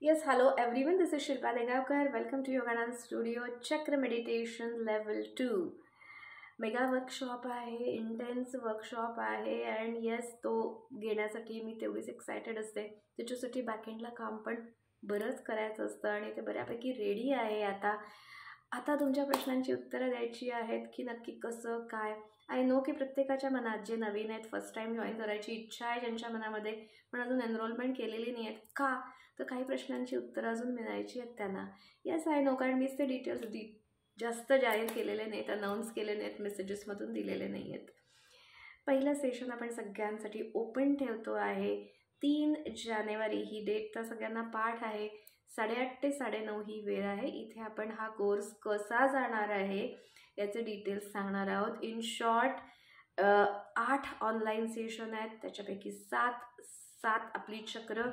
Yes, hello everyone. This is Shilpa Degavkar. Welcome to Yoganand Studio Chakra Meditation Level 2. Mega workshop आहे, intense workshop आहे and yes तो घेण्यासाठी मी तेवढीच excited असते. त्याच्यासाठी बॅकएंडला काम पण बरंच करायचं असतं आणि ते बऱ्यापैकी रेडी आहे. आता तुमच्या प्रश्नांची उत्तरं द्यायची आहेत की नक्की कसं काय. आय नो की प्रत्येकाच्या मनात जे नवीन आहेत, फर्स्ट टाईम जॉईन करायची इच्छा आहे ज्यांच्या मनामध्ये, पण अजून एनरोलमेंट केलेली नाही आहेत का, तर काही प्रश्नांची उत्तरं अजून मिळायची आहेत त्यांना. येस आय नो, कारण मीच ते डिटेल्स जास्त जाहीर केलेले नाहीत, अनाऊन्स केले नाहीत, मेसेजेसमधून दिलेले नाही आहेत. पहिलं सेशन आपण सगळ्यांसाठी ओपन ठेवतो आहे. 3 जानेवारी ही डेट तर सगळ्यांना पाठ आहे. 8:30 ते 9:30 ही वेळ आहे. इथे आपण हा कोर्स कसा जाणार आहे याचे डिटेल्स सांगणार आहोत. इन शॉर्ट 8 ऑनलाईन सेशन आहेत, त्याच्यापैकी 7 आपली चक्र.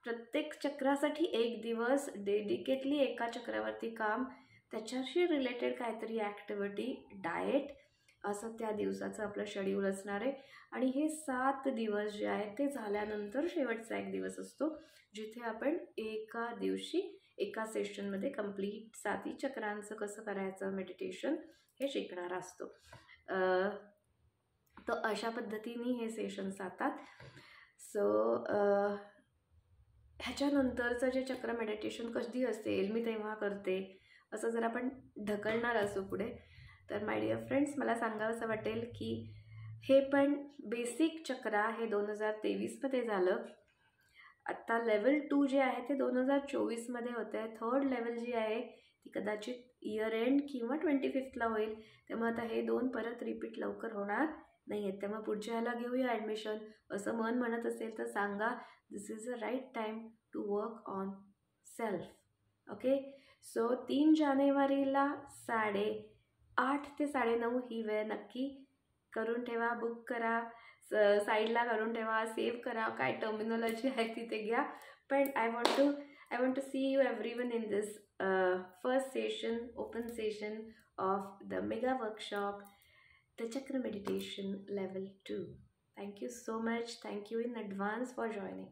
प्रत्येक चक्रासाठी 1 दिवस डेडिकेटली एका चक्रावरती काम, त्याच्याशी रिलेटेड काहीतरी ॲक्टिव्हिटी, डाएट, असं त्या दिवसाचं आपलं शेड्यूल असणार आहे. आणि हे 7 दिवस जे आहेत ते झाल्यानंतर शेवटचा 1 दिवस असतो, जिथे आपण एका दिवशी एका सेशनमध्ये कंप्लीट 7 चक्रांचं कसं करायचं मेडिटेशन हे शिकणार असतो. तर अशा पद्धतीने हे सेशन जातात. सो ह्याच्यानंतरचं जे चक्र मेडिटेशन कधी असेल, मी तेव्हा करते, असं जर आपण ढकलणार असू पुढे, तर माय डिअर फ्रेंड्स, मला सांगावंसं वाटेल की हे पण बेसिक चक्र हे 2023मध्ये झालं. आत्ता लेवल 2 जे आहे ते 2024मध्ये होतं आहे. थर्ड लेवल जी आहे ती कदाचित इयर एंड किंवा 25ला होईल. त्यामुळे आता हे 2 परत रिपीट लवकर होणार नाही आहेत. त्यामुळे पुढच्या ह्याला घेऊया ॲडमिशन असं मन म्हणत असेल तर सांगा. This is a right time to work on self. Okay, so 3 जानेवारीला 8:30 ते 9:30 ही वेळ नक्की करून ठेवा, बुक करा, साईडला करून ठेवा, सेव्ह करा, काय टर्मिनॉलॉजी आहे तिथे घ्या. पण I want to see you everyone in this first session, open session of the mega workshop, the Chakra Meditation Level 2. Thank you so much. Thank you in advance for joining.